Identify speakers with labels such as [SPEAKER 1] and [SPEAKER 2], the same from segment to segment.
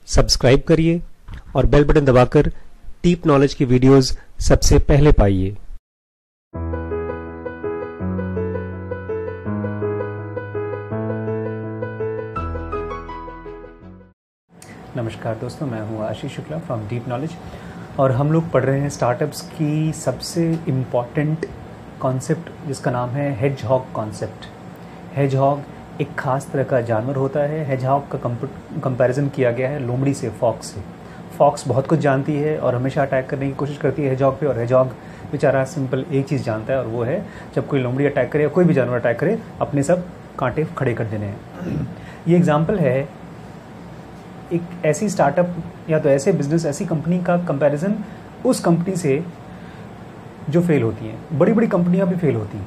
[SPEAKER 1] Subscribe करिए और bell button दबाकर डीप नॉलेज की वीडियोस सबसे पहले पाइए।
[SPEAKER 2] नमस्कार दोस्तों, मैं हूँ Ashish Shukla from deep knowledge और हम लोग पढ़ रहे हैं स्टार्टअप्स की सबसे इम्पॉर्टेंट कॉन्सेप्ट जिसका नाम है हेजहॉग कॉन्सेप्ट। हेजहॉग एक ख़ास तरह का जानवर होता है। हेजहॉग का कंपैरिजन किया गया है लोमड़ी से, फॉक्स से। फॉक्स बहुत कुछ जानती है और हमेशा अटैक करने की कोशिश करती है हेजहॉग पे, और हेजहॉग बेचारा सिंपल एक चीज़ जानता है और वो है जब कोई लोमड़ी अटैक करे या कोई भी जानवर अटैक करे अपने सब कांटे खड़े कर देने हैं। ये एग्जाम्पल है एक ऐसी स्टार्टअप या तो ऐसे बिजनेस, ऐसी कंपनी का कंपैरिजन उस कंपनी से जो फेल होती हैं। बड़ी बड़ी कंपनियां भी फेल होती हैं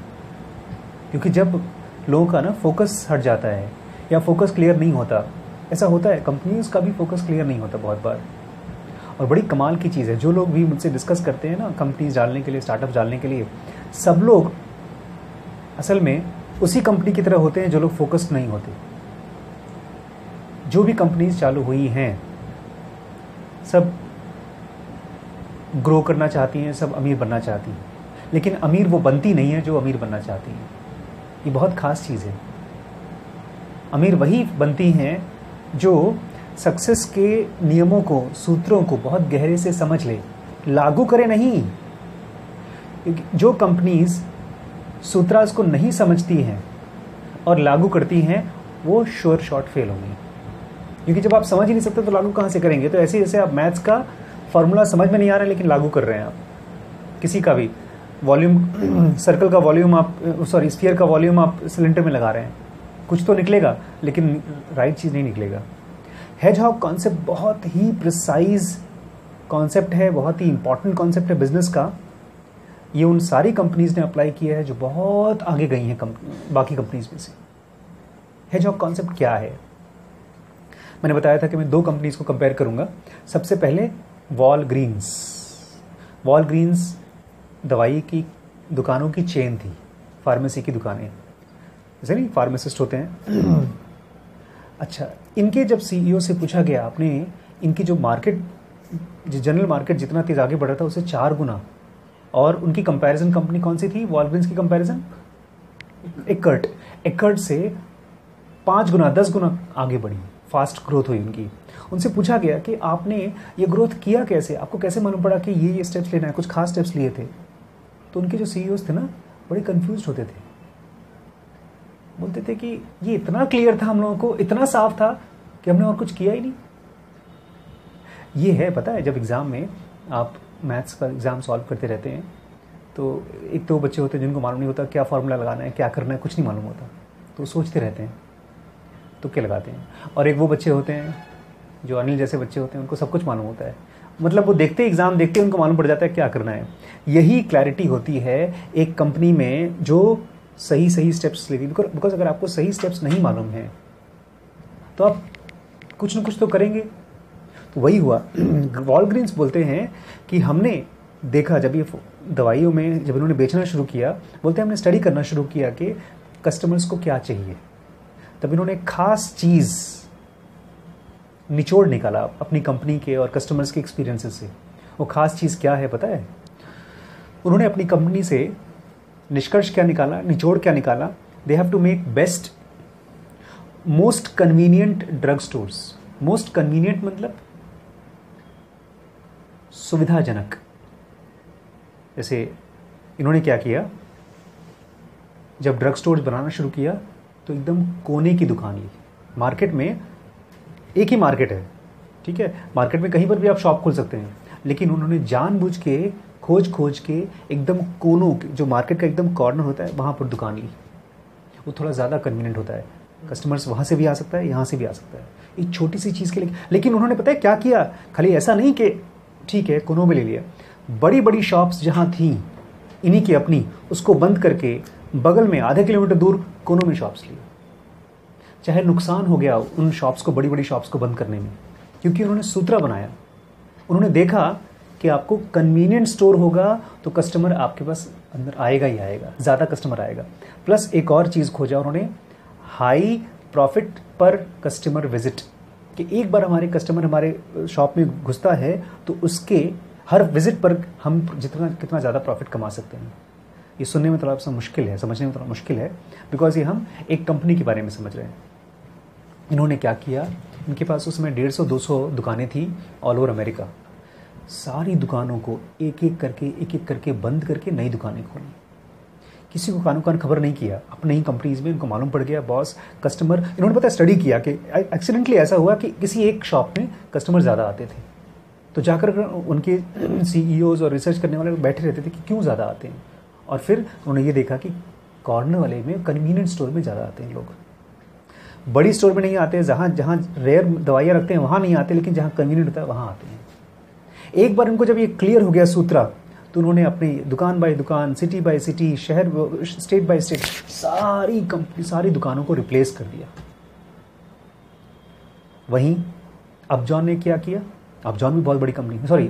[SPEAKER 2] क्योंकि जब लोगों का ना फोकस हट जाता है या फोकस क्लियर नहीं होता, ऐसा होता है कंपनीज का भी फोकस क्लियर नहीं होता बहुत बार। और बड़ी कमाल की चीज़ है, जो लोग भी मुझसे डिस्कस करते हैं ना कंपनीज डालने के लिए, स्टार्टअप डालने के लिए, सब लोग असल में उसी कंपनी की तरह होते हैं जो लोग फोकस्ड नहीं होते। जो भी कंपनीज चालू हुई हैं सब ग्रो करना चाहती हैं, सब अमीर बनना चाहती हैं, लेकिन अमीर वो बनती नहीं है जो अमीर बनना चाहती हैं। ये बहुत ख़ास चीज़ है। अमीर वही बनती हैं जो सक्सेस के नियमों को, सूत्रों को बहुत गहरे से समझ ले, लागू करे नहीं। जो कंपनीज सूत्रास को नहीं समझती हैं और लागू करती हैं वो श्योर शॉट फेल होंगी, क्योंकि जब आप समझ ही नहीं सकते तो लागू कहाँ से करेंगे। तो ऐसे जैसे आप मैथ्स का फॉर्मूला समझ में नहीं आ रहा है लेकिन लागू कर रहे हैं आप किसी का भी वॉल्यूम, सर्कल का वॉल्यूम आप, सॉरी स्फीयर का वॉल्यूम आप सिलेंडर में लगा रहे हैं, कुछ तो निकलेगा लेकिन राइट चीज़ नहीं निकलेगा। हेजहॉग कॉन्सेप्ट बहुत ही प्रिसाइज कॉन्सेप्ट है, बहुत ही इंपॉर्टेंट कॉन्सेप्ट है बिजनेस का। ये उन सारी कंपनीज ने अप्लाई किया है जो बहुत आगे गई हैं बाकी कंपनीज में से। हेजहॉग कॉन्सेप्ट क्या है? मैंने बताया था कि मैं दो कंपनीज को कंपेयर करूंगा। सबसे पहले वॉलग्रीन्स। वॉलग्रीन्स दवाई की दुकानों की चेन थी, फार्मेसी की दुकानें, जैसे नहीं फार्मासिस्ट होते हैं। अच्छा, इनके जब सीईओ से पूछा गया, आपने इनकी जो मार्केट, जो जनरल मार्केट जितना तेज आगे बढ़ा था उससे 4 गुना, और उनकी कंपैरिजन कंपनी कौन सी थी? वॉलग्रीन्स की कंपैरिजन एक्कर्ट से 5 गुना 10 गुना आगे बढ़ी, फास्ट ग्रोथ हुई उनकी। उनसे पूछा गया कि आपने ये ग्रोथ किया कैसे, आपको कैसे मालूम पड़ा कि ये स्टेप्स लेना है? कुछ खास स्टेप्स लिए थे? तो उनके जो सीईओज थे ना बड़े कंफ्यूज होते थे, बोलते थे कि ये इतना क्लियर था हम लोगों को, इतना साफ था कि हमने और कुछ किया ही नहीं। ये है, पता है, जब एग्ज़ाम में आप मैथ्स का एग्ज़ाम सॉल्व करते रहते हैं तो एक तो बच्चे होते हैं जिनको मालूम नहीं होता क्या फार्मूला लगाना है, क्या करना है, कुछ नहीं मालूम होता, तो सोचते रहते हैं, तुक्के लगाते हैं। और एक वो बच्चे होते हैं जो अनिल जैसे बच्चे होते हैं, उनको सब कुछ मालूम होता है, मतलब वो देखते एग्ज़ाम देखते उनको मालूम पड़ जाता है क्या करना है। यही क्लैरिटी होती है एक कंपनी में जो सही स्टेप्स लेती है। बिकॉज अगर आपको सही स्टेप्स नहीं मालूम है तो आप कुछ न कुछ तो करेंगे। तो वही हुआ। वॉलग्रीन्स बोलते हैं कि हमने देखा, जब ये दवाइयों में जब इन्होंने बेचना शुरू किया, बोलते हैं हमने स्टडी करना शुरू किया कि कस्टमर्स को क्या चाहिए। तब इन्होंने एक खास चीज़ निचोड़ निकाला अपनी कंपनी के और कस्टमर्स के एक्सपीरियंसेस से। वो खास चीज़ क्या है पता है? उन्होंने अपनी कंपनी से निष्कर्ष क्या निकाला, निचोड़ क्या निकाला? They have to make best most convenient drug stores. Most convenient मतलब सुविधाजनक। जैसे इन्होंने क्या किया, जब ड्रग स्टोर्स बनाना शुरू किया तो एकदम कोने की दुकान ली। मार्केट में एक ही मार्केट है, ठीक है, मार्केट में कहीं पर भी आप शॉप खोल सकते हैं, लेकिन उन्होंने जानबूझ के खोज के एकदम कोनों, जो मार्केट का एकदम कॉर्नर होता है, वहाँ पर दुकान ली। वो थोड़ा ज़्यादा कन्वीनियंट होता है, कस्टमर्स वहाँ से भी आ सकता है, यहाँ से भी आ सकता है, एक छोटी सी चीज़ के लिए। लेकिन उन्होंने पता है क्या किया? खाली ऐसा नहीं कि ठीक है कोनों में ले लिया, बड़ी बड़ी शॉप्स जहाँ थी इन्हीं की अपनी, उसको बंद करके बगल में आधे किलोमीटर दूर कोनों में शॉप्स लिए। चाहे नुकसान हो गया उन शॉप्स को, बड़ी बड़ी शॉप्स को बंद करने में, क्योंकि उन्होंने सूत्रा बनाया। उन्होंने देखा कि आपको कन्वीनियंट स्टोर होगा तो कस्टमर आपके पास अंदर आएगा ही आएगा, ज़्यादा कस्टमर आएगा। प्लस एक और चीज़ खोजा उन्होंने, हाई प्रॉफिट पर कस्टमर विजिट। कि एक बार हमारे कस्टमर हमारे शॉप में घुसता है तो उसके हर विजिट पर हम कितना ज़्यादा प्रॉफिट कमा सकते हैं। ये सुनने में थोड़ा सा मुश्किल है, समझने में थोड़ा मुश्किल है, बिकॉज ये हम एक कंपनी के बारे में समझ रहे हैं। इन्होंने क्या किया, इनके पास उसमें 150-200 दुकानें थी ऑल ओवर अमेरिका। सारी दुकानों को एक एक करके बंद करके नई दुकानें खोली। किसी को कानों कान खबर नहीं किया, अपने ही कंपनीज में इनको मालूम पड़ गया, बॉस कस्टमर। इन्होंने पता स्टडी किया कि एक्सीडेंटली ऐसा हुआ कि किसी एक शॉप में कस्टमर ज़्यादा आते थे, तो जाकर उनके CEOs और रिसर्च करने वाले बैठे रहते थे कि क्यों ज़्यादा आते हैं। और फिर उन्होंने ये देखा कि कॉर्नर वाले में, कन्वीनियंट स्टोर में ज़्यादा आते हैं लोग। बड़ी स्टोर में नहीं आते, जहाँ रेयर दवाइयाँ रखते हैं वहाँ नहीं आते, लेकिन जहाँ कन्वीनियंट होता है वहाँ आते हैं। एक बार इनको जब ये क्लियर हो गया सूत्रा, तो उन्होंने अपनी दुकान बाय दुकान, सिटी बाय सिटी, शहर, स्टेट बाय स्टेट, सारी कंपनी, सारी दुकानों को रिप्लेस कर दिया। वहीं अपजॉन ने क्या किया, अपजॉन भी बहुत बड़ी कंपनी है, सॉरी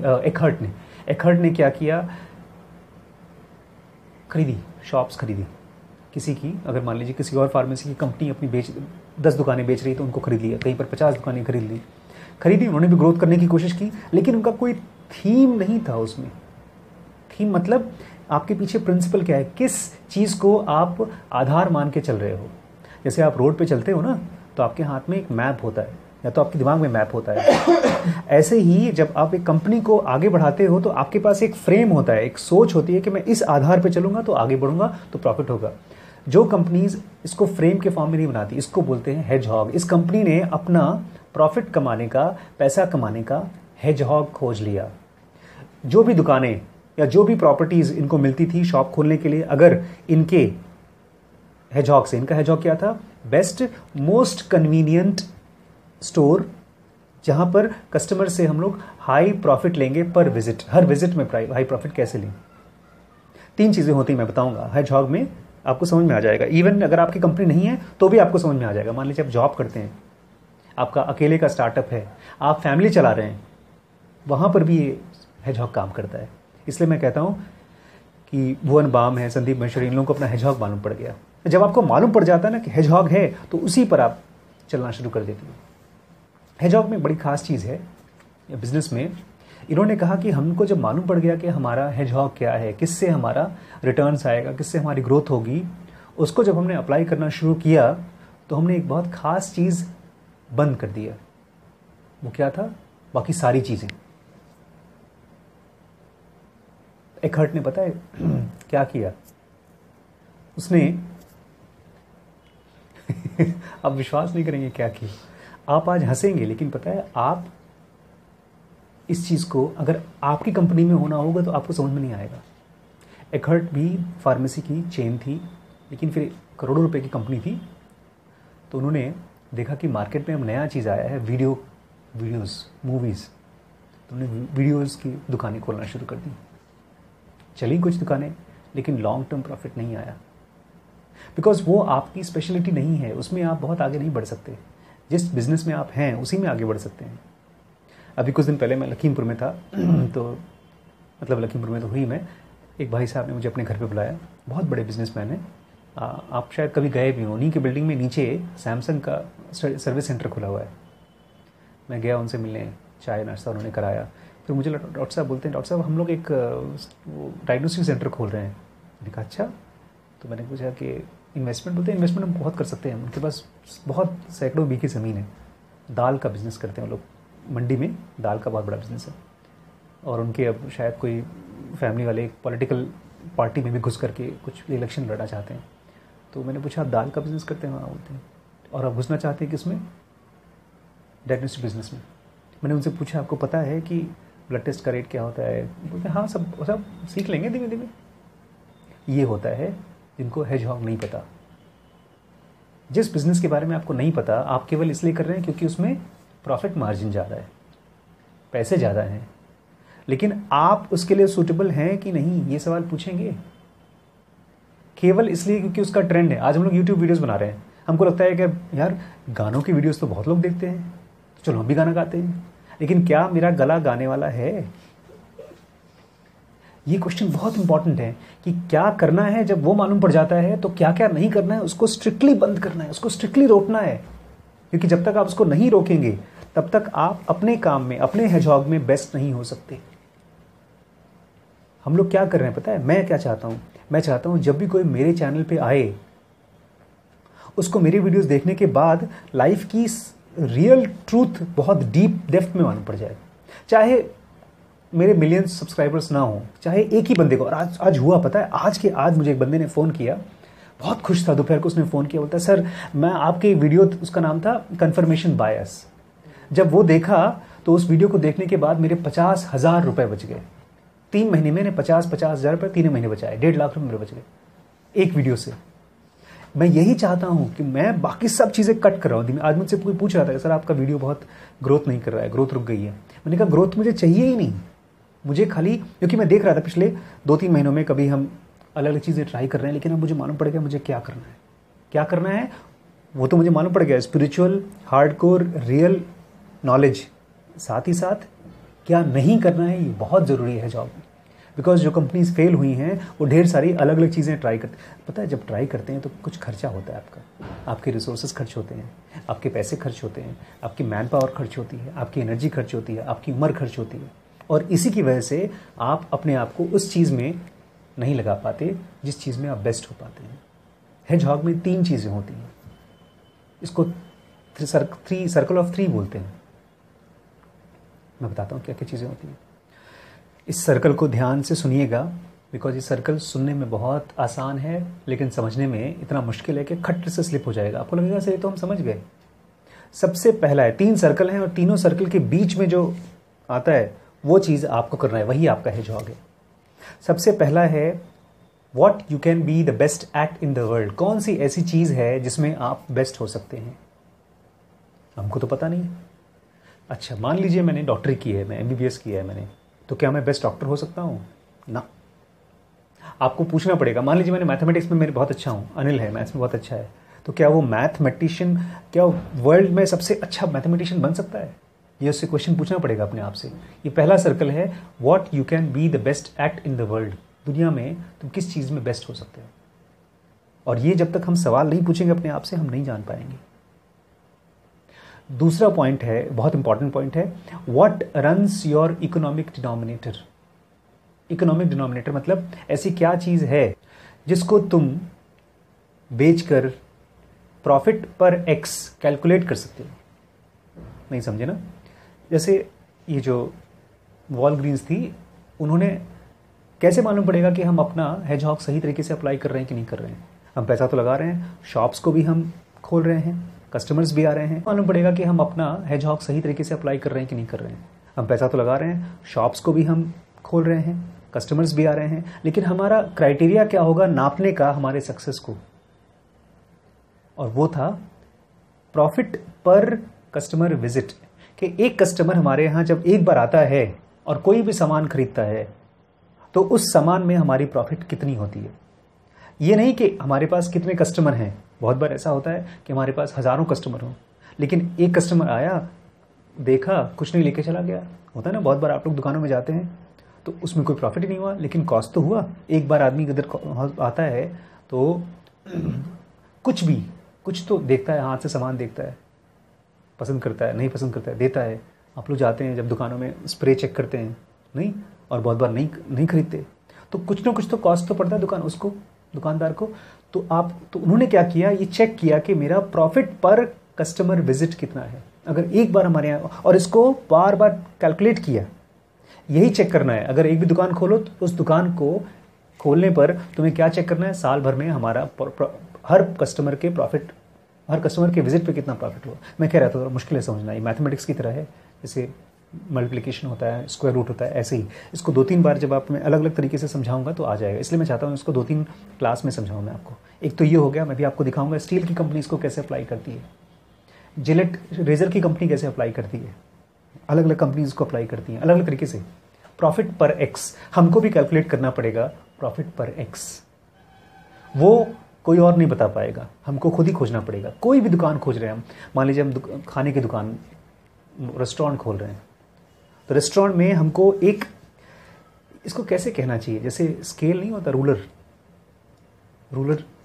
[SPEAKER 2] एकहर्ट ने क्या किया, खरीदी, शॉप्स खरीदी किसी की। अगर मान लीजिए किसी और फार्मेसी की कंपनी अपनी 10 दुकानें बेच रही तो उनको खरीद लिया, कहीं पर 50 दुकानें खरीदी। उन्होंने भी ग्रोथ करने की कोशिश की, लेकिन उनका कोई थीम नहीं था उसमें। थीम मतलब आपके पीछे प्रिंसिपल क्या है, किस चीज़ को आप आधार मान के चल रहे हो। जैसे आप रोड पे चलते हो ना, तो आपके हाथ में एक मैप होता है, या तो आपके दिमाग में मैप होता है। ऐसे ही जब आप एक कंपनी को आगे बढ़ाते हो तो आपके पास एक फ्रेम होता है, एक सोच होती है कि मैं इस आधार पे चलूंगा तो आगे बढ़ूंगा तो प्रॉफिट होगा। जो कंपनीज इसको फ्रेम के फॉर्म में नहीं बनाती, इसको बोलते हैं हेजहॉग। इस कंपनी ने अपना प्रॉफिट कमाने का, पैसा कमाने का हेजहॉग खोज लिया। जो भी दुकानें या जो भी प्रॉपर्टीज इनको मिलती थी शॉप खोलने के लिए, अगर इनके हेजहॉग से, इनका हेजहॉग क्या था, बेस्ट मोस्ट कन्वीनियंट स्टोर, जहां पर कस्टमर से हम लोग हाई प्रॉफिट लेंगे पर विजिट, हर विजिट में हाई प्रॉफिट कैसे लें। 3 चीजें होती मैं बताऊंगा हेजहॉग में, आपको समझ में आ जाएगा। इवन अगर आपकी कंपनी नहीं है तो भी आपको समझ में आ जाएगा। मान लीजिए आप जॉब करते हैं, आपका अकेले का स्टार्टअप है, आप फैमिली चला रहे हैं, वहां पर भी ये हेजहॉग काम करता है। इसलिए मैं कहता हूं कि भुवन बाम है, संदीप महेश्वरी, इन लोगों को अपना हेजहॉग मालूम पड़ गया। जब आपको मालूम पड़ जाता है ना कि हेजहॉग है, तो उसी पर आप चलना शुरू कर देते हैं। हेजहॉग में बड़ी खास चीज़ है बिजनेस में। इन्होंने कहा कि हमको जब मालूम पड़ गया कि हमारा हेजहॉग क्या है, किससे हमारा रिटर्न्स आएगा, किससे हमारी ग्रोथ होगी, उसको जब हमने अप्लाई करना शुरू किया तो हमने एक बहुत खास चीज़ बंद कर दिया। वो क्या था, बाकी सारी चीज़ें। एकहर्ट ने पता है क्या किया, उसने आप विश्वास नहीं करेंगे क्या किया। आप आज हंसेंगे, लेकिन पता है आप इस चीज़ को अगर आपकी कंपनी में होना होगा तो आपको समझ में नहीं आएगा। एकहर्ट भी फार्मेसी की चेन थी, लेकिन फिर करोड़ों रुपए की कंपनी थी। तो उन्होंने देखा कि मार्केट में अब नया चीज़ आया है, वीडियोस, मूवीज़। तो उन्होंने वीडियोस की दुकानें खोलना शुरू कर दी। चली कुछ दुकानें, लेकिन लॉन्ग टर्म प्रॉफिट नहीं आया, बिकॉज वो आपकी स्पेशलिटी नहीं है, उसमें आप बहुत आगे नहीं बढ़ सकते। जिस बिजनेस में आप हैं उसी में आगे बढ़ सकते हैं। अभी कुछ दिन पहले मैं लखीमपुर में था तो मतलब लखीमपुर में तो हुई मैं, एक भाई साहब ने मुझे अपने घर पे बुलाया, बहुत बड़े बिजनेसमैन हैं, आप शायद कभी गए भी हो। उन्हीं के बिल्डिंग में नीचे सैमसंग का सर्विस सेंटर खुला हुआ है। मैं गया उनसे मिलने, चाय नाश्ता उन्होंने कराया। फिर मुझे डॉक्टर साहब बोलते हैं, डॉक्टर साहब हम लोग एक डायग्नोस्टिक सेंटर खोल रहे हैं। मैंने कहा अच्छा। तो मैंने पूछा कि इन्वेस्टमेंट, बोलते हैं इन्वेस्टमेंट हम बहुत कर सकते हैं, उनके पास बहुत सैकड़ों बीघे ज़मीन है, दाल का बिज़नेस करते हैं वो लोग, मंडी में दाल का बहुत बड़ा बिज़नेस है। और उनके अब शायद कोई फैमिली वाले एक पॉलिटिकल पार्टी में भी घुस करके कुछ इलेक्शन लड़ना चाहते हैं। तो मैंने पूछा आप दाल का बिज़नेस करते हैं? हाँ बोलते हैं। और आप घुसना चाहते हैं किसमें? डायग्नोस्टिक बिज़नेस में। मैंने उनसे पूछा आपको पता है कि ब्लड टेस्ट का रेट क्या होता है? बोलते हैं हाँ सब सीख लेंगे धीमे धीमे। ये होता है जिनको हेजहॉग नहीं पता। जिस बिज़नेस के बारे में आपको नहीं पता, आप केवल इसलिए कर रहे हैं क्योंकि उसमें प्रॉफिट मार्जिन ज़्यादा है, पैसे ज़्यादा हैं, लेकिन आप उसके लिए सूटेबल हैं कि नहीं, ये सवाल पूछेंगे केवल इसलिए क्योंकि उसका ट्रेंड है। आज हम लोग यूट्यूब वीडियोस बना रहे हैं, हमको लगता है कि यार गानों की वीडियोस तो बहुत लोग देखते हैं, तो चलो हम भी गाना गाते हैं, लेकिन क्या मेरा गला गाने वाला है? ये क्वेश्चन बहुत इंपॉर्टेंट है कि क्या करना है। जब वो मालूम पड़ जाता है तो क्या क्या नहीं करना है, उसको स्ट्रिक्टली बंद करना है, उसको स्ट्रिक्टली रोकना है। क्योंकि जब तक आप उसको नहीं रोकेंगे तब तक आप अपने काम में, अपने हेजहॉग में बेस्ट नहीं हो सकते। हम लोग क्या कर रहे हैं पता है? मैं क्या चाहता हूं? मैं चाहता हूं जब भी कोई मेरे चैनल पे आए, उसको मेरी वीडियोस देखने के बाद लाइफ की रियल ट्रूथ बहुत डीप डेप्थ में मालूम पड़ जाए। चाहे मेरे मिलियंस सब्सक्राइबर्स ना हो, चाहे एक ही बंदे को। और आज हुआ पता है, आज मुझे एक बंदे ने फ़ोन किया, बहुत खुश था। दोपहर को उसने फ़ोन किया, बोलता है सर मैं आपके वीडियो, उसका नाम था कन्फर्मेशन बायस, जब वो देखा तो उस वीडियो को देखने के बाद मेरे 50,000 रुपये बच गए। 3 महीने में 50,000 रुपये 3 महीने बचाए, 1.5 लाख रुपये मेरे बच गए एक वीडियो से। मैं यही चाहता हूं कि मैं बाकी सब चीज़ें कट कर रहा हूं। आज मुझसे कोई पूछ रहा था सर आपका वीडियो बहुत ग्रोथ नहीं कर रहा है, ग्रोथ रुक गई है। मैंने कहा ग्रोथ मुझे चाहिए ही नहीं, मुझे खाली, क्योंकि मैं देख रहा था पिछले 2-3 महीनों में कभी हम अलग अलग चीज़ें ट्राई कर रहे हैं, लेकिन अब मुझे मालूम पड़ गया मुझे क्या करना है। क्या करना है वो तो मुझे मालूम पड़ गया, स्पिरिचुअल, हार्डकोर, रियल नॉलेज। साथ ही साथ क्या नहीं करना है ये बहुत ज़रूरी है जॉब में। बिकॉज जो कंपनीज फेल हुई हैं वो ढेर सारी अलग अलग चीज़ें ट्राई करते। पता है जब ट्राई करते हैं तो कुछ खर्चा होता है आपका, आपके रिसोर्सेज खर्च होते हैं, आपके पैसे खर्च होते हैं, आपकी मैन पावर खर्च होती है, आपकी एनर्जी खर्च होती है, आपकी उम्र खर्च होती है। और इसी की वजह से आप अपने आप को उस चीज़ में नहीं लगा पाते जिस चीज़ में आप बेस्ट हो पाते हैं। हेजहॉग में 3 चीज़ें होती हैं, इसको सर्कल ऑफ 3 बोलते हैं। मैं बताता हूँ क्या क्या चीज़ें होती हैं। इस सर्कल को ध्यान से सुनिएगा, बिकॉज ये सर्कल सुनने में बहुत आसान है लेकिन समझने में इतना मुश्किल है कि खट से स्लिप हो जाएगा। आपको लगेगा सर ये तो हम समझ गए। सबसे पहला है, 3 सर्कल हैं और तीनों सर्कल के बीच में जो आता है वो चीज़ आपको करना है, वही आपका हेजहॉग है। सबसे पहला है what you can be the best at in the world. कौन सी ऐसी चीज़ है जिसमें आप बेस्ट हो सकते हैं? हमको तो पता नहीं है। अच्छा मान लीजिए मैंने डॉक्टरी की है, मैं MBBS किया है मैंने, तो क्या मैं बेस्ट डॉक्टर हो सकता हूँ? ना। आपको पूछना पड़ेगा। मान लीजिए मैंने मैथमेटिक्स में मेरे बहुत अच्छा हूँ, अनिल है मैथ्स में बहुत अच्छा है, तो क्या वो मैथमेटिशियन, क्या वर्ल्ड में सबसे अच्छा मैथमेटिशियन बन सकता है? ये उससे क्वेश्चन पूछना पड़ेगा अपने आप से। ये पहला सर्कल है, what you can be the best at in the world. दुनिया में तुम किस चीज़ में बेस्ट हो सकते हो? और ये जब तक हम सवाल नहीं पूछेंगे अपने आप से हम नहीं जान पाएंगे। दूसरा पॉइंट है, बहुत इंपॉर्टेंट पॉइंट है, what runs your economic denominator. Economic denominator मतलब ऐसी क्या चीज़ है जिसको तुम बेचकर प्रॉफिट पर X कैलकुलेट कर सकते हो। नहीं समझे ना? जैसे ये जो वॉलग्रीन्स थी, उन्होंने कैसे मालूम पड़ेगा कि हम अपना हेजहॉग सही तरीके से अप्लाई कर रहे हैं कि नहीं कर रहे हैं? हम पैसा तो लगा रहे हैं, शॉप्स को भी हम खोल रहे हैं, कस्टमर्स भी आ रहे हैं। मालूम पड़ेगा कि हम अपना हेजहॉग सही तरीके से अप्लाई कर रहे हैं कि नहीं कर रहे हैं? हम पैसा तो लगा रहे हैं, शॉप्स को भी हम खोल रहे हैं, कस्टमर्स भी आ रहे हैं, लेकिन हमारा क्राइटेरिया क्या होगा नापने का हमारे सक्सेस को? और वो था प्रॉफिट पर कस्टमर विजिट। कि एक कस्टमर हमारे यहाँ जब एक बार आता है और कोई भी सामान खरीदता है तो उस सामान में हमारी प्रॉफिट कितनी होती है। ये नहीं कि हमारे पास कितने कस्टमर हैं। बहुत बार ऐसा होता है कि हमारे पास हज़ारों कस्टमर हों, लेकिन एक कस्टमर आया, देखा, कुछ नहीं लेके चला गया। होता है ना, बहुत बार आप लोग दुकानों में जाते हैं तो उसमें कोई प्रॉफिट ही नहीं हुआ लेकिन कॉस्ट तो हुआ। एक बार आदमी इधर आता है तो कुछ तो देखता है, हाथ से सामान देखता है, पसंद करता है, नहीं पसंद करता है, देता है। आप लोग जाते हैं जब दुकानों में स्प्रे चेक करते हैं, नहीं, और बहुत बार नहीं खरीदते, तो कुछ ना कुछ तो कॉस्ट तो पड़ता है दुकानदार को। तो उन्होंने क्या किया, ये चेक किया कि मेरा प्रॉफिट पर कस्टमर विजिट कितना है। अगर एक बार हमारे यहाँ, और इसको बार बार कैलकुलेट किया, यही चेक करना है। अगर एक भी दुकान खोलो तो उस दुकान को खोलने पर तुम्हें क्या चेक करना है, साल भर में हमारा हर कस्टमर के प्रॉफिट, हर कस्टमर के विजिट पे कितना प्रॉफिट हुआ। मैं कह रहा था मुश्किल है समझना, ये मैथमेटिक्स की तरह है, जैसे मल्टीप्लिकेशन होता है, स्क्वायर रूट होता है, ऐसे ही इसको 2-3 बार जब आप मैं अलग अलग तरीके से समझाऊंगा तो आ जाएगा। इसलिए मैं चाहता हूँ इसको 2-3 क्लास में समझाऊँ मैं आपको। एक तो ये हो गया, मैं भी आपको दिखाऊंगा स्टील की कंपनी इसको कैसे अप्लाई करती है, जिलेट रेजर की कंपनी कैसे अप्लाई करती है, अलग अलग कंपनी इसको अप्लाई करती हैं अलग अलग तरीके से। प्रॉफिट पर एक्स हमको भी कैलकुलेट करना पड़ेगा। प्रॉफिट पर एक्स वो कोई और नहीं बता पाएगा, हमको खुद ही खोजना पड़ेगा। कोई भी दुकान खोज रहे हैं हम, मान लीजिए हम खाने की दुकान, रेस्टोरेंट खोल रहे हैं, तो रेस्टोरेंट में हमको एक, इसको कैसे कहना चाहिए, जैसे स्केल नहीं होता, रूलर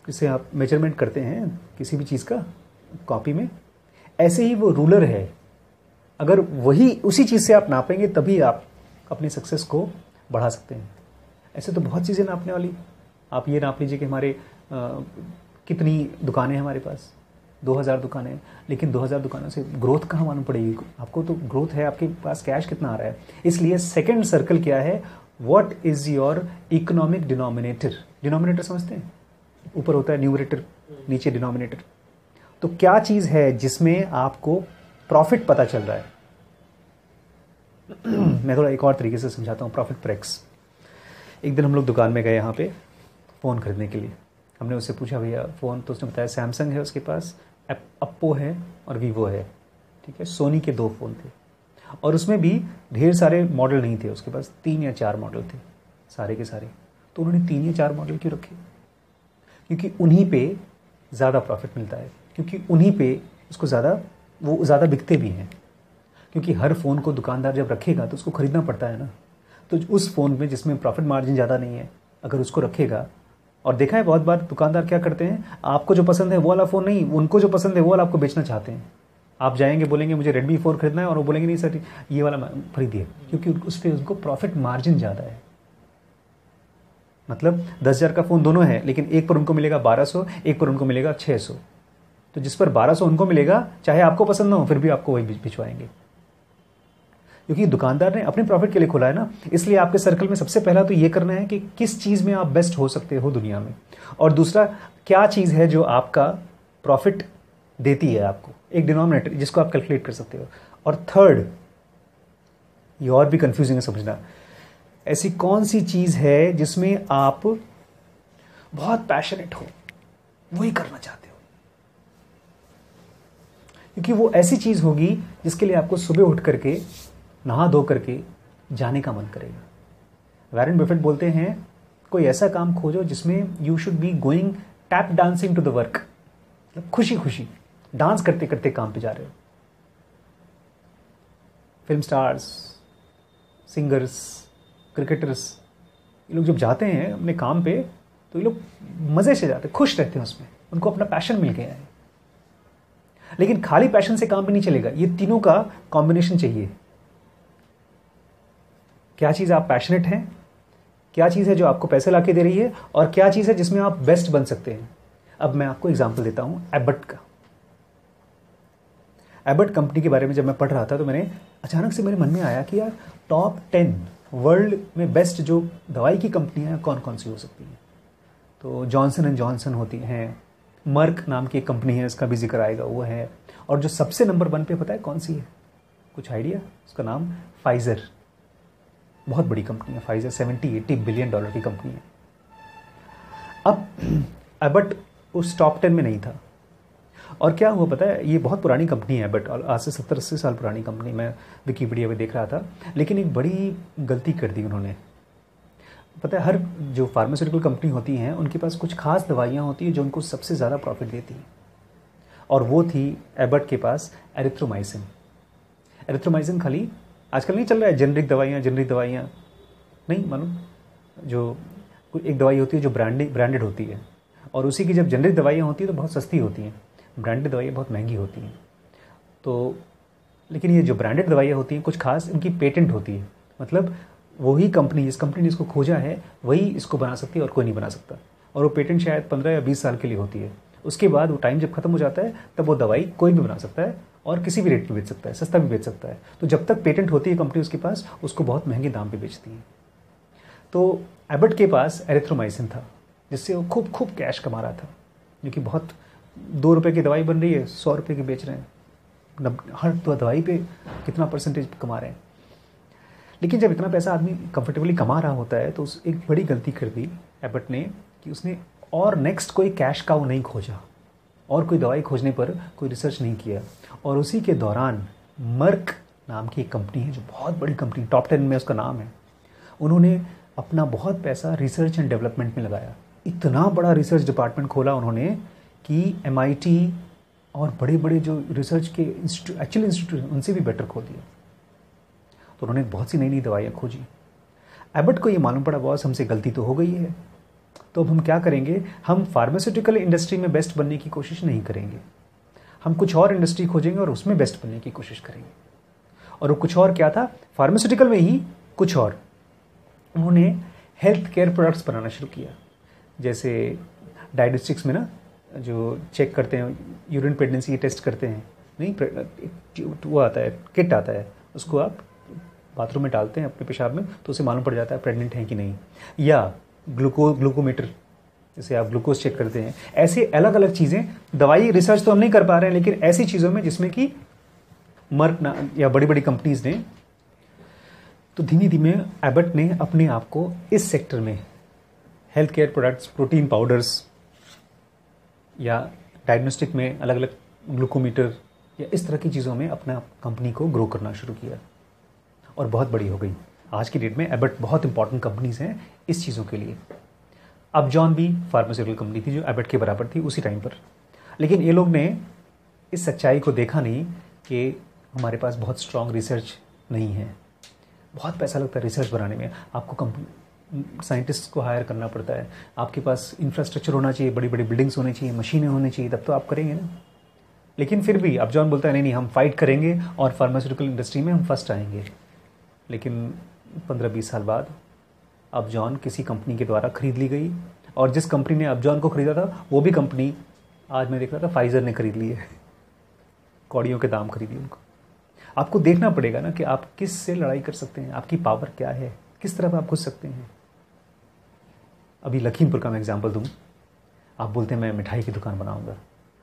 [SPEAKER 2] जिसे आप मेजरमेंट करते हैं किसी भी चीज़ का कॉपी में, ऐसे ही वो रूलर है अगर वही उसी चीज़ से आप नापेंगे तभी आप अपनी सक्सेस को बढ़ा सकते हैं। ऐसे तो बहुत चीज़ें नापने वाली। आप ये नाप लीजिए कि हमारे कितनी दुकानें हैं हमारे पास, 2000 दुकानें हैं, लेकिन 2000 दुकानों से ग्रोथ कहाँ मालूम पड़ेगी आपको? तो ग्रोथ है, आपके पास कैश कितना आ रहा है। इसलिए सेकंड सर्कल क्या है? What is your economic denominator. Denominator समझते हैं? ऊपर होता है न्यूमरेटर, नीचे डिनोमिनेटर। तो क्या चीज़ है जिसमें आपको प्रॉफिट पता चल रहा है? मैं थोड़ा एक और तरीके से समझाता हूँ, प्रॉफिट पर एक्स। एक दिन हम लोग दुकान में गए यहाँ पे फ़ोन खरीदने के लिए। हमने उससे पूछा भैया फ़ोन, तो उसने बताया सैमसंग है उसके पास, अप्पो है और वीवो है, ठीक है। सोनी के 2 फ़ोन थे और उसमें भी ढेर सारे मॉडल नहीं थे, उसके पास 3 या 4 मॉडल थे सारे के सारे। तो उन्होंने 3 या 4 मॉडल क्यों रखे? क्योंकि उन्हीं पे ज़्यादा प्रॉफिट मिलता है, क्योंकि उन्हीं पे उसको वो ज़्यादा बिकते भी हैं। क्योंकि हर फ़ोन को दुकानदार जब रखेगा तो उसको ख़रीदना पड़ता है ना। तो उस फ़ोन में जिसमें प्रॉफिट मार्जिन ज़्यादा नहीं है, अगर उसको रखेगा, और देखा है बहुत बार दुकानदार क्या करते हैं, आपको जो पसंद है वो वाला फ़ोन नहीं, उनको जो पसंद है वो वाला आपको बेचना चाहते हैं। आप जाएंगे बोलेंगे मुझे Redmi 4 खरीदना है और वो बोलेंगे नहीं सर ये वाला खरीदिए, क्योंकि उस पर उनको प्रॉफिट मार्जिन ज़्यादा है। मतलब 10,000 का फ़ोन दोनों है, लेकिन एक पर उनको मिलेगा 1200, एक पर उनको मिलेगा 600। तो जिस पर 1200 उनको मिलेगा, चाहे आपको पसंद ना हो, फिर भी आपको वही भिजवाएंगे, क्योंकि दुकानदार ने अपने प्रॉफिट के लिए खोला है ना। इसलिए आपके सर्कल में सबसे पहला तो ये करना है कि किस चीज़ में आप बेस्ट हो सकते हो दुनिया में, और दूसरा क्या चीज़ है जो आपका प्रॉफिट देती है आपको, एक डिनोमिनेटर जिसको आप कैलकुलेट कर सकते हो। और थर्ड, ये और भी कंफ्यूजिंग है समझना, ऐसी कौन सी चीज़ है जिसमें आप बहुत पैशनेट हो, वही करना चाहते हो, क्योंकि वो ऐसी चीज़ होगी जिसके लिए आपको सुबह उठ करके नहा धो करके जाने का मन करेगा। वॉरेन बफेट बोलते हैं कोई ऐसा काम खोजो जिसमें you should be going tap dancing to the work, मतलब खुशी खुशी डांस करते करते काम पे जा रहे हो। फिल्म स्टार्स, सिंगर्स, क्रिकेटर्स, ये लोग जब जाते हैं अपने काम पे तो ये लोग मज़े से जाते हैं, खुश रहते हैं उसमें, उनको अपना पैशन मिल गया है। लेकिन खाली पैशन से काम भी नहीं चलेगा, ये तीनों का कॉम्बिनेशन चाहिए। क्या चीज़ आप पैशनेट हैं, क्या चीज़ है जो आपको पैसे लाके दे रही है, और क्या चीज़ है जिसमें आप बेस्ट बन सकते हैं। अब मैं आपको एग्जांपल देता हूं एबट का। एबट कंपनी के बारे में जब मैं पढ़ रहा था तो मैंने अचानक से मेरे मन में आया कि यार टॉप 10 वर्ल्ड में बेस्ट जो दवाई की कंपनियां हैं कौन कौन सी हो सकती हैं। तो जॉनसन एंड जॉनसन होती हैं, मर्क नाम की एक कंपनी है, इसका भी जिक्र आएगा, वो है। और जो सबसे नंबर 1 पे पता है कौन सी है? कुछ आइडिया? उसका नाम फाइजर, बहुत बड़ी कंपनी है फाइजर, 70-80 बिलियन डॉलर की कंपनी है। अब एबट उस टॉप 10 में नहीं था। और क्या हुआ पता है, ये बहुत पुरानी कंपनी है एबट, आज से 70-80 साल पुरानी कंपनी, मैं विकिपीडिया में देख रहा था। लेकिन एक बड़ी गलती कर दी उन्होंने। पता है हर जो फार्मास्यूटिकल कंपनी होती हैं उनके पास कुछ खास दवाइयाँ होती हैं जो उनको सबसे ज़्यादा प्रॉफिट देती हैं, और वो थी एबट के पास एरिथ्रोमाइसिन। एरिथ्रोमाइसिन खाली आजकल नहीं चल रहा है जेनरिक दवाइयाँ नहीं, मालूम, जो एक दवाई होती है जो ब्रांडेड होती है, और उसी की जब जेनरिक दवाइयाँ होती हैं तो बहुत सस्ती होती हैं, ब्रांडेड दवाइयाँ बहुत महंगी होती हैं। तो लेकिन ये जो ब्रांडेड दवाइयाँ होती हैं कुछ खास इनकी पेटेंट होती है, मतलब वही कंपनी, जिस कंपनी ने इसको खोजा है वही इसको बना सकती है और कोई नहीं बना सकता। और वो पेटेंट शायद 15 या 20 साल के लिए होती है। उसके बाद वो टाइम जब खत्म हो जाता है तब वो दवाई कोई भी बना सकता है और किसी भी रेट पे बेच सकता है, सस्ता भी बेच सकता है। तो जब तक पेटेंट होती है कंपनी उसके पास, उसको बहुत महंगे दाम पे बेचती है। तो एबट के पास एरिथ्रोमाइसिन था जिससे वो खूब कैश कमा रहा था, जो कि बहुत 2 रुपये की दवाई बन रही है 100 रुपये की बेच रहे हैं, हर दवाई पे कितना परसेंटेज कमा रहे हैं। लेकिन जब इतना पैसा आदमी कंफर्टेबली कमा रहा होता है तो उस एक बड़ी गलती कर दी एबट ने कि उसने और नेक्स्ट कोई कैश काउ नहीं खोजा, और कोई दवाई खोजने पर कोई रिसर्च नहीं किया। और उसी के दौरान मर्क नाम की एक कंपनी है जो बहुत बड़ी कंपनी, टॉप 10 में उसका नाम है, उन्होंने अपना बहुत पैसा रिसर्च एंड डेवलपमेंट में लगाया। इतना बड़ा रिसर्च डिपार्टमेंट खोला उन्होंने कि MIT और बड़े बड़े जो रिसर्च के एक्चुअल इंस्टीट्यूट उनसे भी बेटर खोल दिया। तो उन्होंने बहुत सी नई नई दवाइयाँ खोजी। एबट को ये मालूम पड़ा बॉस हमसे गलती तो हो गई है, तो अब हम क्या करेंगे, हम फार्मास्यूटिकल इंडस्ट्री में बेस्ट बनने की कोशिश नहीं करेंगे, हम कुछ और इंडस्ट्री खोजेंगे और उसमें बेस्ट बनने की कोशिश करेंगे। और वो कुछ और क्या था, फार्मास्यूटिकल में ही कुछ और। उन्होंने हेल्थ केयर प्रोडक्ट्स बनाना शुरू किया, जैसे डायग्नोस्टिक्स में ना जो चेक करते हैं, यूरिन प्रेगनेंसी टेस्ट करते हैं, नहीं वो आता है, किट आता है, उसको आप बाथरूम में डालते हैं अपने पेशाब में, तो उसे मालूम पड़ जाता है प्रेग्नेंट हैं कि नहीं। या ग्लूकोमीटर, जैसे आप ग्लूकोज चेक करते हैं। ऐसे अलग अलग चीज़ें, दवाई रिसर्च तो हम नहीं कर पा रहे हैं, लेकिन ऐसी चीज़ों में जिसमें कि मर्क या बड़ी बड़ी कंपनीज ने, तो धीमे धीमे एबट ने अपने आप को इस सेक्टर में health care products, protein powders या डायग्नोस्टिक में अलग अलग ग्लूकोमीटर या इस तरह की चीज़ों में अपना कंपनी को ग्रो करना शुरू किया और बहुत बड़ी हो गई। आज की डेट में एबट बहुत इंपॉर्टेंट कंपनीज हैं इस चीज़ों के लिए। अपजॉन भी फार्मास्यूटिकल कंपनी थी जो एबट के बराबर थी उसी टाइम पर, लेकिन ये लोग ने इस सच्चाई को देखा नहीं कि हमारे पास बहुत स्ट्रॉन्ग रिसर्च नहीं है, बहुत पैसा लगता है रिसर्च बनाने में, आपको कंपनी साइंटिस्ट को हायर करना पड़ता है, आपके पास इंफ्रास्ट्रक्चर होना चाहिए, बड़ी बड़ी बिल्डिंग्स होनी चाहिए, मशीनें होनी चाहिए, तब तो आप करेंगे ना। लेकिन फिर भी अपजॉन बोलता है नहीं हम फाइट करेंगे और फार्मास्यूटिकल इंडस्ट्री में हम फर्स्ट आएंगे। लेकिन 15-20 साल बाद अपजॉन किसी कंपनी के द्वारा खरीद ली गई, और जिस कंपनी ने अपजॉन को खरीदा था वो भी कंपनी आज मैं देख रहा था फाइजर ने खरीद ली है, कौड़ियों के दाम खरीदी उनको। आपको देखना पड़ेगा ना कि आप किस से लड़ाई कर सकते हैं, आपकी पावर क्या है, किस तरफ आप घुस सकते हैं। अभी लखीमपुर का मैं एग्जांपल दूं, आप बोलते हैं मैं मिठाई की दुकान बनाऊंगा,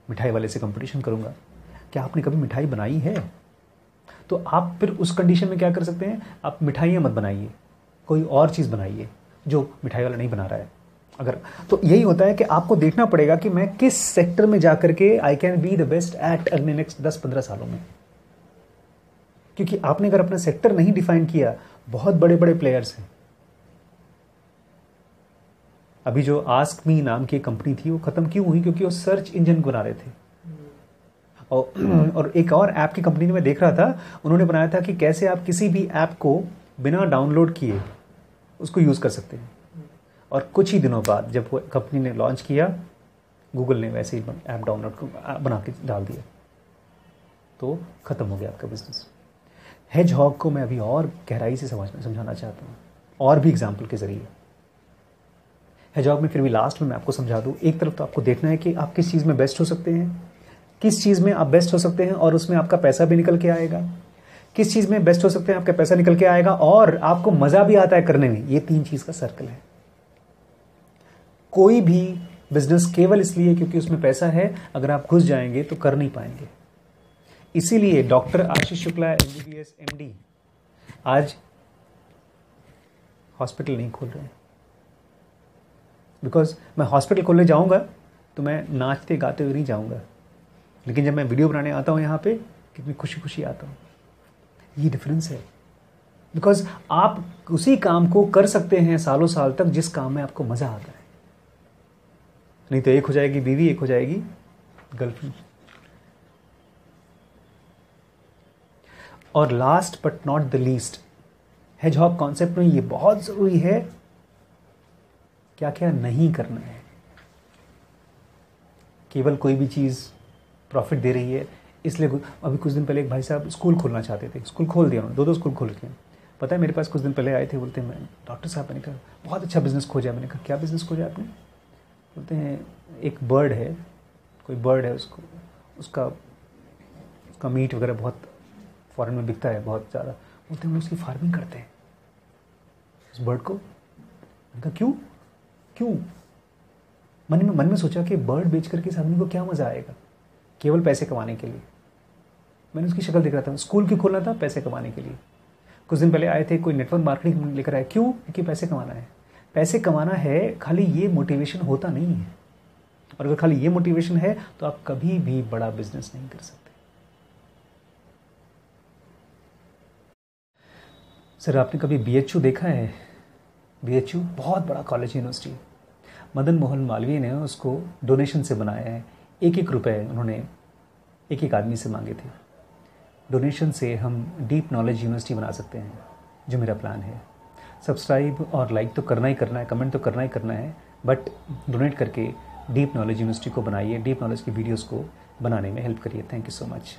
[SPEAKER 2] मिठाई वाले से कंपटीशन करूंगा। क्या आपने कभी मिठाई बनाई है? तो आप फिर उस कंडीशन में क्या कर सकते हैं, आप मिठाइयाँ मत बनाइए, कोई और चीज़ बनाइए जो मिठाई वाला नहीं बना रहा है। अगर तो यही होता है कि आपको देखना पड़ेगा कि मैं किस सेक्टर में जाकर के I can be the best at अगले नेक्स्ट 10-15 सालों में। क्योंकि आपने अगर अपना सेक्टर नहीं डिफाइन किया, बहुत बड़े बड़े प्लेयर्स हैं। अभी जो आस्क मी नाम की कंपनी थी वो खत्म क्यों हुई? क्योंकि वो सर्च इंजन बना रहे थे। और एक और ऐप की कंपनी में मैं देख रहा था, उन्होंने बनाया था कि कैसे आप किसी भी ऐप को बिना डाउनलोड किए उसको यूज कर सकते हैं। और कुछ ही दिनों बाद जब वो कंपनी ने लॉन्च किया, गूगल ने वैसे ही ऐप डाउनलोड बना के डाल दिया, तो खत्म हो गया आपका बिजनेस। हेजहॉग को मैं अभी और गहराई से समझाना चाहता हूँ, और भी एग्जाम्पल के जरिए। हेजहॉग में फिर भी लास्ट में मैं आपको समझा दूँ, एक तरफ तो आपको देखना है कि आप किस चीज़ में बेस्ट हो सकते हैं, किस चीज़ में आप बेस्ट हो सकते हैं और उसमें आपका पैसा भी निकल के आएगा, किस चीज़ में बेस्ट हो सकते हैं आपका पैसा निकल के आएगा और आपको मज़ा भी आता है करने में। ये 3 चीज़ का सर्कल है। कोई भी बिजनेस केवल इसलिए क्योंकि उसमें पैसा है, अगर आप घुस जाएंगे तो कर नहीं पाएंगे। इसीलिए doctor Ashish Shukla MBBS MD आज हॉस्पिटल नहीं खोल रहे हैं। बिकॉज मैं हॉस्पिटल खोलने जाऊंगा तो मैं नाचते गाते हुए नहीं जाऊंगा, लेकिन जब मैं वीडियो बनाने आता हूं यहाँ पे, कितनी खुशी खुशी आता हूँ। ये डिफरेंस है। बिकॉज आप उसी काम को कर सकते हैं सालों साल तक जिस काम में आपको मजा आता है। नहीं तो एक हो जाएगी बीवी, एक हो जाएगी गर्लफ्रेंड। और last but not the least, hedgehog concept में ये बहुत जरूरी है, क्या क्या नहीं करना है। केवल कोई भी चीज प्रॉफिट दे रही है इसलिए। अभी कुछ दिन पहले एक भाई साहब स्कूल खोलना चाहते थे, स्कूल खोल दिया उन्होंने, 2 स्कूल खोल के। पता है मेरे पास कुछ दिन पहले आए थे, बोलते हैं मैं डॉक्टर साहब, मैंने कहा बहुत अच्छा बिजनेस खोजा। मैंने कहा क्या बिजनेस खोजा आपने? बोलते हैं एक बर्ड है, कोई बर्ड है, उसका मीट वगैरह बहुत फॉरेन में बिकता है बहुत ज़्यादा। बोलते हैं हम उसकी फार्मिंग करते हैं उस बर्ड को। मैंने कहा क्यों? मन में सोचा कि बर्ड बेच करके इस आदमी को क्या मज़ा आएगा, केवल पैसे कमाने के लिए। मैंने उसकी शक्ल देख रहा था, स्कूल क्यों खोलना था? पैसे कमाने के लिए। कुछ दिन पहले आए थे, कोई नेटवर्क मार्केटिंग लेकर आए, क्यों? क्योंकि पैसे कमाना है। पैसे कमाना है, खाली ये मोटिवेशन होता नहीं है। और अगर खाली ये मोटिवेशन है तो आप कभी भी बड़ा बिजनेस नहीं कर सकते। सर आपने कभी BHU देखा है? BHU बहुत बड़ा कॉलेज यूनिवर्सिटी, मदन मोहन मालवीय ने उसको डोनेशन से बनाया है। 1-1 रुपए उन्होंने एक आदमी से मांगे थे। डोनेशन से हम डीप नॉलेज यूनिवर्सिटी बना सकते हैं, जो मेरा प्लान है। सब्सक्राइब और लाइक तो करना ही करना है, कमेंट तो करना ही करना है, बट डोनेट करके डीप नॉलेज यूनिवर्सिटी को बनाइए, डीप नॉलेज की वीडियोस को बनाने में हेल्प करिए। Thank you so much.